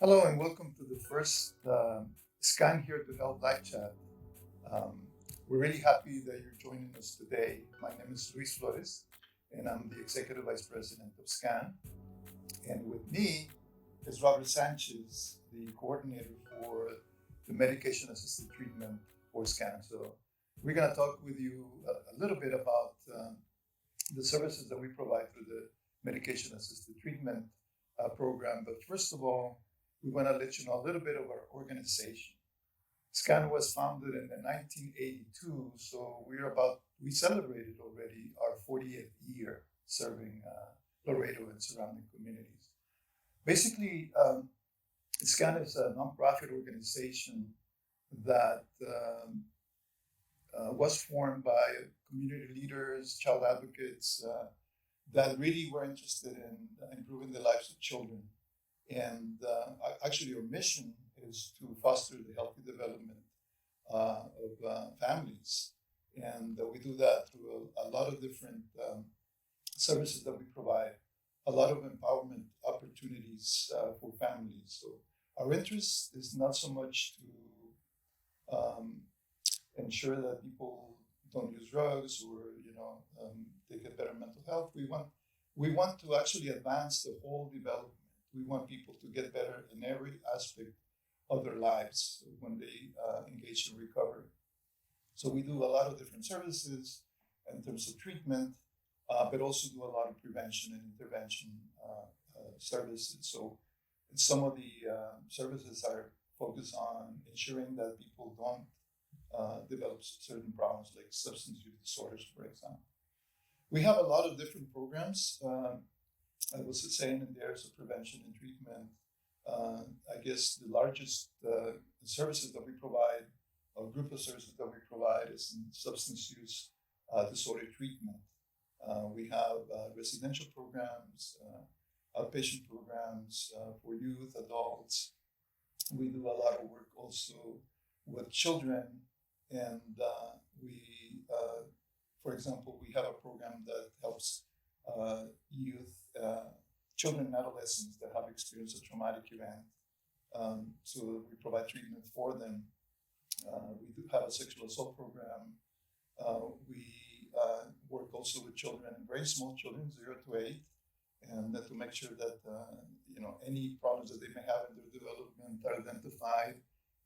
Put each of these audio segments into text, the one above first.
Hello and welcome to the first Scan Here to Help live chat. Um, we're really happy that you're joining us today. My name is Luis Flores, and I'm the Executive Vice President of SCAN. And with me is Robert Sanchez, the coordinator for the medication assisted treatment for SCAN. So we're going to talk with you a little bit about the services that we provide through the medication assisted treatment program. But first of all, we want to let you know a little bit of our organization. SCAN was founded in 1982, so we celebrated already our 40th year serving Laredo and surrounding communities. Basically, SCAN is a nonprofit organization that was formed by community leaders, child advocates that really were interested in improving the lives of children. And actually, our mission is to foster the healthy development of families. And we do that through a lot of different services that we provide, a lot of empowerment opportunities for families. So our interest is not so much to ensure that people don't use drugs or they get better mental health. We want to actually advance the whole development. We want people to get better in every aspect of their lives when they engage in recovery. So we do a lot of different services in terms of treatment, but also do a lot of prevention and intervention services. So some of the services are focused on ensuring that people don't develop certain problems like substance use disorders, for example. We have a lot of different programs. I was saying in the areas of prevention and treatment. I guess the largest services that we provide, or group of services that we provide, is in substance use disorder treatment. We have residential programs, outpatient programs for youth, adults. We do a lot of work also with children, and for example, we have a program that helps youth, children and adolescents that have experienced a traumatic event. So we provide treatment for them. We do have a sexual assault program. We work also with children, very small children, 0 to 8, and to make sure that any problems that they may have in their development are identified,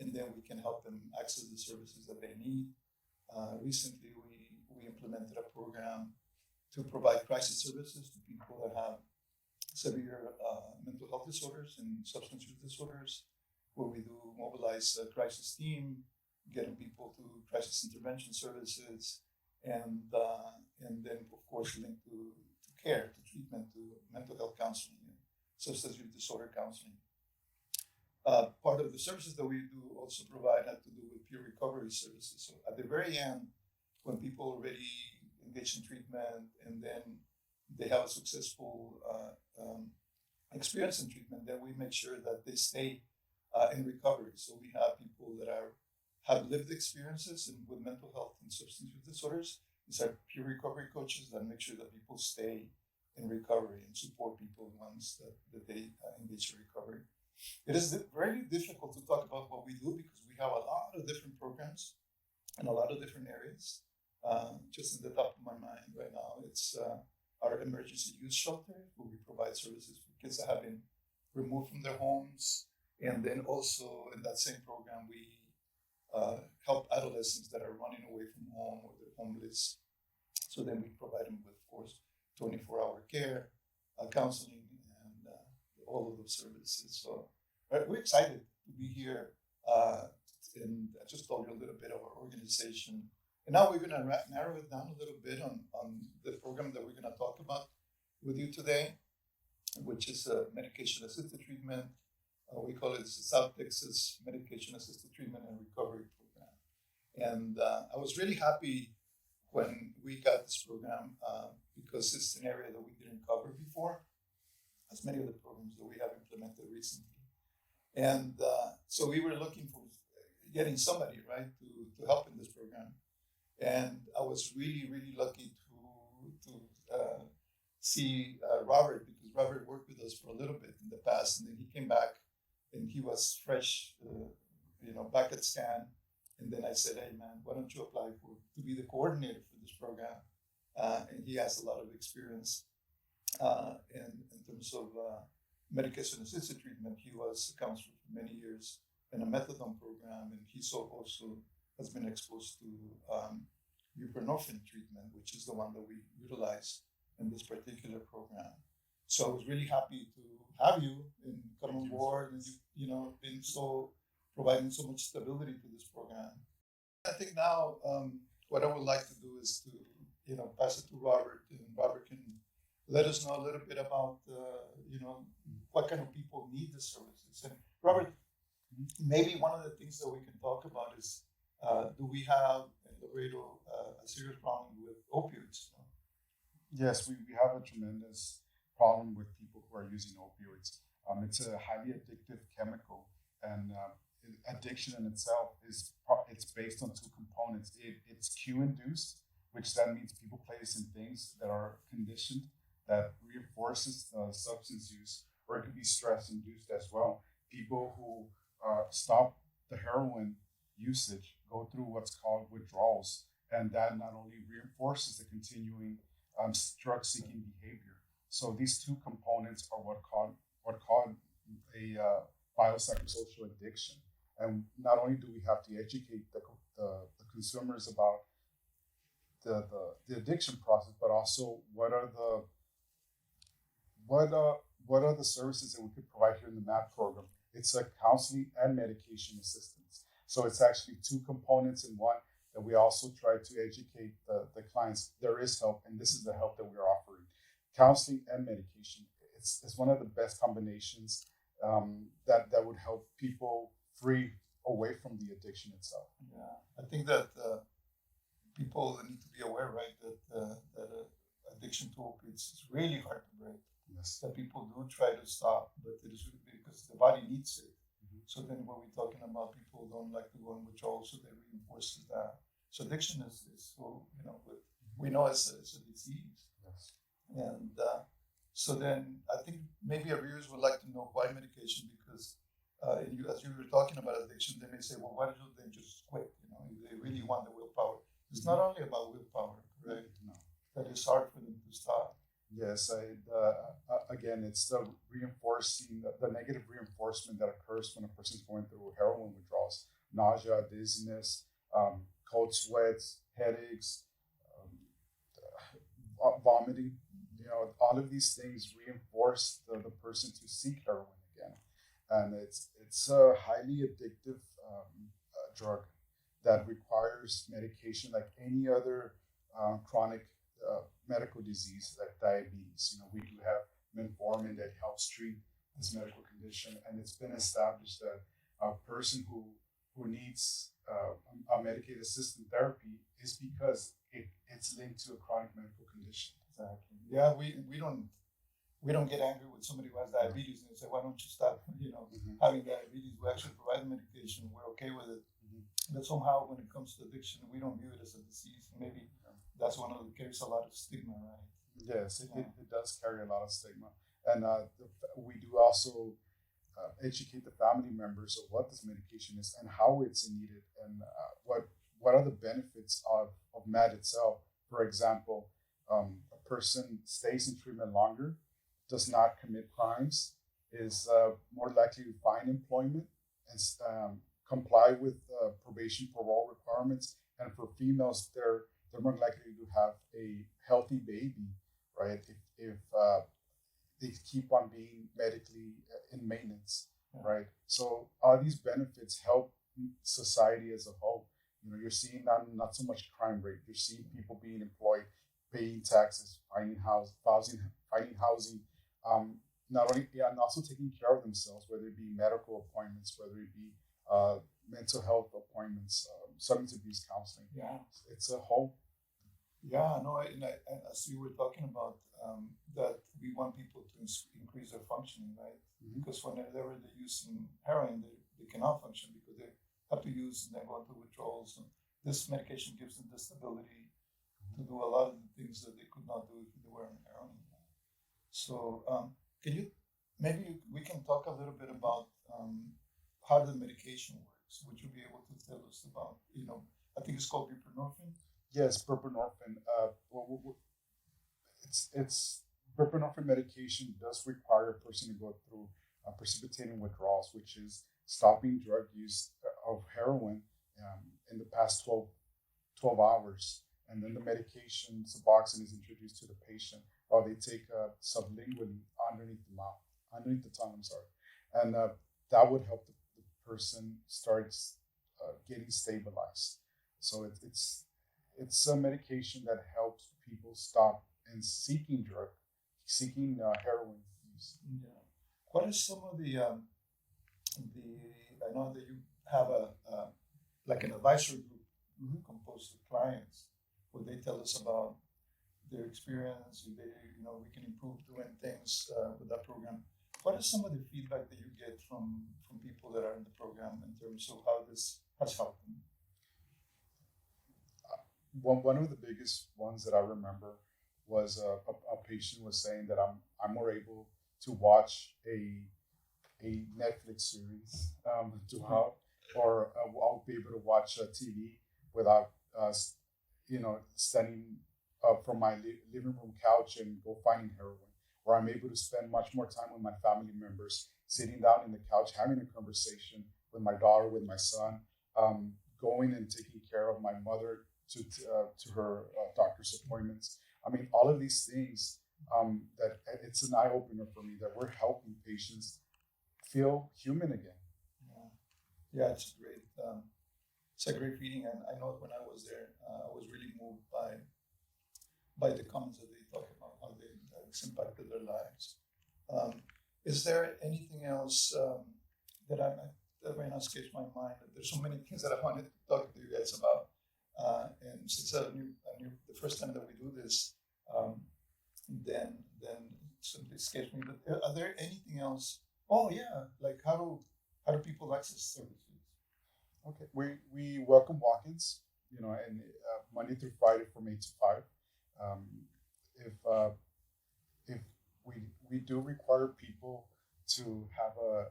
and then we can help them access the services that they need. Recently, we implemented a program to provide crisis services to people that have severe mental health disorders and substance use disorders, where we do mobilize a crisis team, getting people to crisis intervention services, and then of course linked to care, to treatment, to mental health counseling, and substance use disorder counseling. Part of the services that we do also provide have to do with peer recovery services. So at the very end, when people already engage in treatment and then they have a successful experience in treatment, then we make sure that they stay in recovery. So we have people that have lived experiences with mental health and substance use disorders. These are peer recovery coaches that make sure that people stay in recovery and support people once that they engage in recovery. It is very difficult to talk about what we do because we have a lot of different programs in a lot of different areas. Just in the top of my mind right now, it's our emergency youth shelter, where we provide services for kids that have been removed from their homes And then also in that same program, we help adolescents that are running away from home or they're homeless. So then we provide them with, of course, 24-hour care, counseling, and all of those services. So we're excited to be here. And I just told you a little bit of our organization. And now we're going to narrow it down a little bit on the program that we're going to talk about with you today, which is medication assisted treatment. We call it the South Texas Medication Assisted Treatment and Recovery Program. And I was really happy when we got this program because it's an area that we didn't cover before, as many of the programs that we have implemented recently. And so we were looking for getting somebody, right, to help in this program. And I was really, really lucky to see Robert, because Robert worked with us for a little bit in the past, and then he came back and he was fresh, back at SCAN. And then I said, hey man, why don't you apply to be the coordinator for this program? And he has a lot of experience in terms of medication assisted treatment. He was a counselor for many years in a methadone program, and he also has been exposed to buprenorphine treatment, which is the one that we utilize in this particular program. So I was really happy to have you and come on board, and been providing so much stability to this program. I think now what I would like to do is to pass it to Robert, and Robert can let us know a little bit about what kind of people need the services. And Robert, maybe one of the things that we can talk about is do we have in Laredo a serious problem with opioids? Yes, we have a tremendous problem with people who are using opioids. It's a highly addictive chemical, and addiction in itself it's based on two components. It's cue induced, which then means people place in things that are conditioned that reinforces substance use, or it could be stress induced as well. People who stop the heroin usage go through what's called withdrawals, and that not only reinforces the continuing drug seeking behavior. So these two components are what called a biopsychosocial addiction. And not only do we have to educate the consumers about the addiction process, but also what are the services that we could provide here in the MAP program. It's a counseling and medication assistance. So it's actually two components in one, that we also try to educate the clients. There is help, and this is the help that we're offering. Counseling and medication. It's one of the best combinations that would help people free away from the addiction itself. Yeah, I think that people need to be aware, right, that addiction to opiates is really hard to break. Yes. That people do try to stop, but it is because the body needs it. Mm-hmm. So then when we're talking about people don't like to go in withdrawal, so that reinforces that. So addiction is so, we know it's a disease. Yes. And so then I think maybe our viewers would like to know why medication, because as you were talking about addiction, they may say, well, why don't they just quit? If they really want the willpower. It's not only about willpower, right? No. That it's hard for them to stop. Yes, again, it's the reinforcing, the negative reinforcement that occurs when a person's going through heroin withdrawals: nausea, dizziness, cold sweats, headaches, vomiting. All of these things reinforce the person to seek heroin again, and it's a highly addictive drug that requires medication like any other chronic medical disease like diabetes. We do have metformin that helps treat this medical condition, and it's been established that a person who needs a medicated assisted therapy is because it's linked to a chronic medical condition. Exactly. Yeah, we don't get angry with somebody who has diabetes and say, why don't you stop having diabetes? We actually provide medication. We're okay with it. Mm-hmm. But somehow when it comes to addiction, we don't view it as a disease. Maybe that's one of the carries a lot of stigma, right? Yes, it does carry a lot of stigma. And we do also educate the family members of what this medication is and how it's needed, and what are the benefits of MAD itself. For example, a person stays in treatment longer, does not commit crimes, is more likely to find employment and comply with probation parole requirements. And for females, they're more likely to have a healthy baby, right? If they keep on being medically in maintenance, right? So all these benefits help society as a whole. You know, you're seeing not so much crime rate. You're seeing people being employed, paying taxes, finding housing. Um, Not only, yeah, and also taking care of themselves, whether it be medical appointments, whether it be mental health appointments, substance abuse counseling. Yeah. It's a whole. Yeah, no, and as you were talking about, that we want people to increase their functioning, right? Mhm. Because whenever they're using heroin, they cannot function because they have to use and they go into withdrawals. And this medication gives them the stability to do a lot of the things that they could not do if they were on heroin. So, can you maybe we can talk a little bit about how the medication works? Would you be able to tell us about, I think it's called buprenorphine? Yes, buprenorphine. It's buprenorphine medication does require a person to go through precipitating withdrawals, which is stopping drug use of heroin in the past 12 hours. And then the medication, Suboxone, is introduced to the patient while they take sublingually underneath the mouth, underneath the tongue, I'm sorry. And that would help the person start getting stabilized. So it's a medication that helps people stop and seeking heroin use. Yeah. What is some of I know that you have like an advisory group composed of clients where they tell us about their experience. We can improve doing things with that program. What is some of the feedback that you get from people that are in the program in terms of how this has helped them? One of the biggest ones that I remember was a patient was saying that I'm more able to watch a Netflix series throughout, or I'll be able to watch TV without standing up from my living room couch and go finding heroin. Or I'm able to spend much more time with my family members, sitting down in the couch, having a conversation with my daughter, with my son, going and taking care of my mother to her doctor's appointments. I mean, all of these things, that it's an eye opener for me that we're helping patients feel human again. Yeah, yeah, it's a great reading, and I know when I was there, I was really moved by the comments that they talk about how it's impacted their lives. Um, is there anything else that right now escapes my mind? There's so many things that I wanted to talk to you guys about, and since the first time that we do this, then it simply escapes me. But are there anything else? Oh yeah, like how do people access services? Okay, we welcome walk-ins, and Monday through Friday from 8 to 5. Um, if if we do require people to have a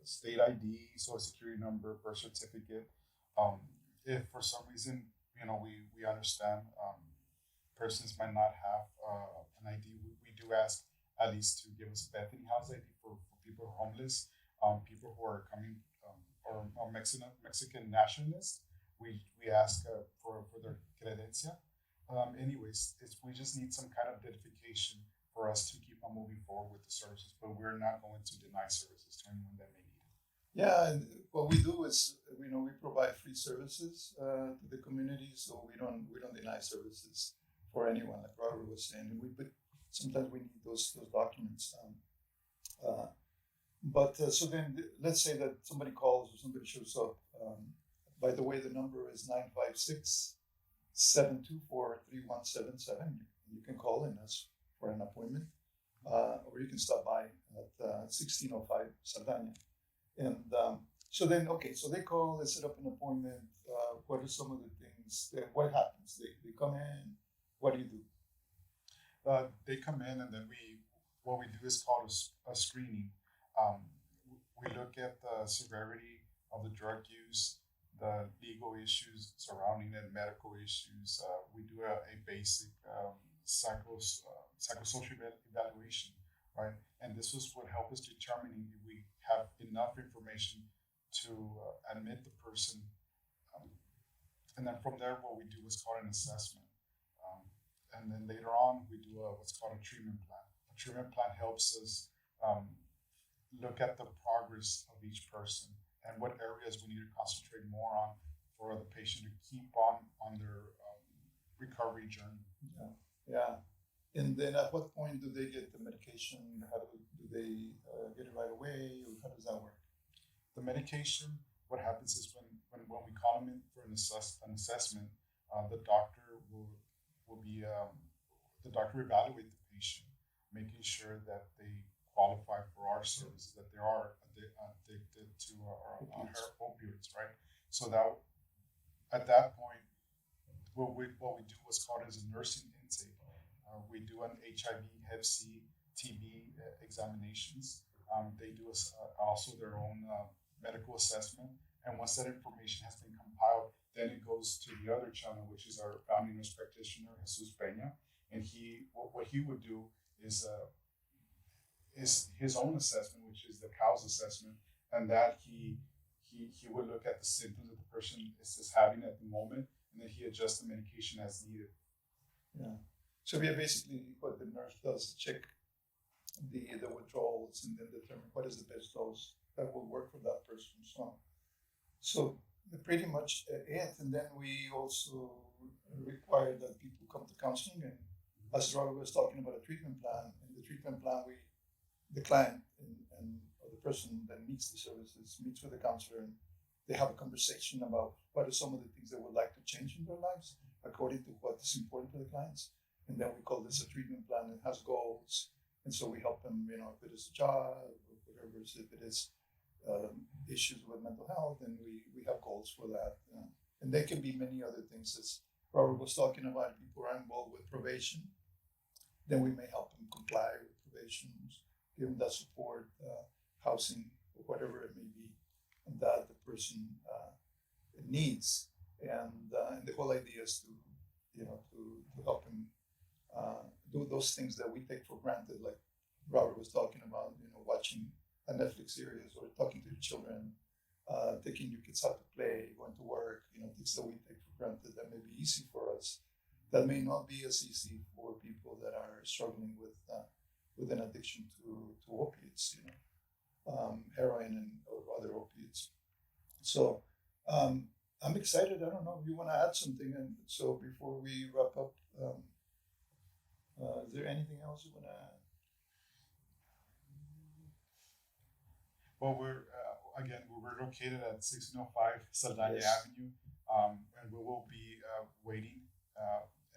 state ID, social security number, birth certificate. If for some reason, we understand persons might not have an ID, we do ask at least to give us a Bethany House ID for people who are homeless, people who are coming, or Mexican nationalists. We ask for their credencia. Anyways, we just need some kind of identification for us to keep on moving forward with the services, but we're not going to deny services to anyone that may need it. Yeah, and what we do is we provide free services to the community, so we don't deny services for anyone, like Robert was saying. And but sometimes we need those documents. But so then let's say that somebody calls or somebody shows up. By the way, the number is 956-724-3177. You can call in us for an appointment, or you can stop by at 1605 Sardania. And so they call, they set up an appointment. What are some of the things? What happens? They come in. What do you do? They come in, and then what we do is called a screening. Um, we look at the severity of the drug use, the legal issues surrounding it, medical issues. We do a basic psychosocial evaluation, right? And this was what helped us determining if we have enough information to admit the person. Um, and then from there, what we do is called an assessment. Um, and then later on, we do what's called a treatment plan. A treatment plan helps us um, look at the progress of each person and what areas we need to concentrate more on for the patient to keep on their recovery journey. Yeah, yeah. And then at what point do they get the medication? How do they get it right away, or how does that work? The medication, what happens is when we call them in for an assessment, the doctor will be the doctor evaluate the patient, making sure that they qualify for our services, that they are addicted to her opioids, right? So that at that point, what we do what's called as a nursing intake. We do an HIV, Hep C, TB examinations. They do also their own medical assessment. And once that information has been compiled, then it goes to the other channel, which is our family nurse practitioner, Jesus Peña. And what he would do is his own assessment, which is the COWS assessment, and that he would look at the symptoms that the person is having at the moment, and then he adjusts the medication as needed. Yeah. So we are basically what the nurse does, check the withdrawals and then determine what is the best dose that will work for that person. So pretty much it. And then we also require that people come to counseling. And as Robert was talking about a treatment plan, in the treatment plan, the client and or the person that needs the services meets with the counselor, and they have a conversation about what are some of the things they would like to change in their lives according to what is important to the clients. And then we call this a treatment plan. It has goals. And so we help them, if it is a job or whatever, if it is issues with mental health, and we have goals for that. And there can be many other things. As Robert was talking about, people are involved with probation, then we may help them comply with probation, give them that support, housing, or whatever it may be, that the person needs. And the whole idea is to help them do those things that we take for granted, like Robert was talking about, watching a Netflix series or talking to your children, taking your kids out to play, going to work, things that we take for granted that may be easy for us, that may not be as easy for people that are struggling with an addiction to opiates, heroin and or other opiates. So I'm excited. I don't know if you want to add something. And so before we wrap up, is there anything else you want to add? Well, we're located at 1605 Saldaña Yes. Avenue, and we will be waiting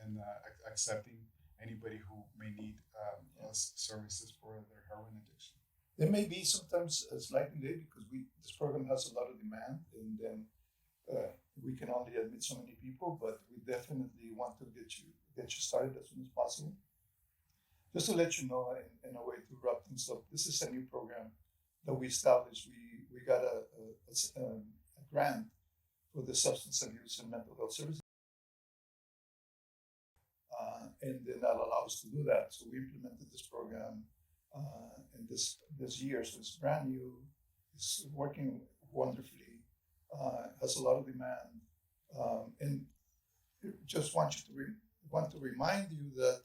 and accepting anybody who may need services for their heroin addiction. There may be sometimes a slight delay because this program has a lot of demand, and then we can only admit so many people. But we definitely want to get you started as soon as possible. Just to let you know, in a way to wrap things up, this is a new program that we established. We got a grant for the Substance Abuse and Mental Health Services, and then that allows us to do that. So we implemented this program in this year. So it's brand new. It's working wonderfully. Has a lot of demand, and just want to remind you that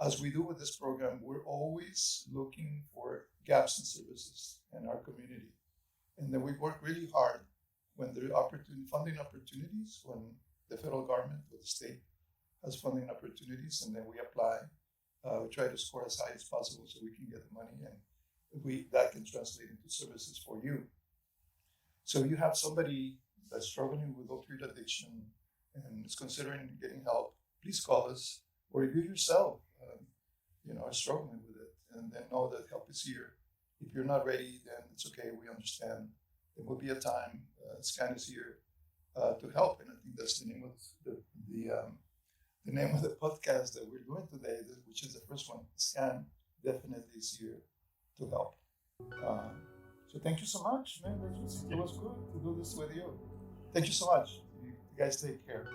as we do with this program, we're always looking for gaps in services in our community, and then we work really hard when there are funding opportunities, when the federal government or the state has funding opportunities, and then we apply. We try to score as high as possible so we can get the money, and that can translate into services for you. So if you have somebody that's struggling with opioid addiction and is considering getting help, please call us. Or if you yourself, are struggling with it, and then know that help is here. If you're not ready, then it's okay. We understand. There will be a time. SCAN is here to help, and I think that's the name of the name of the podcast that we're doing today, which is the first one. SCAN definitely is here to help. So thank you so much, man. It was good to do this with you. Thank you so much. You guys take care.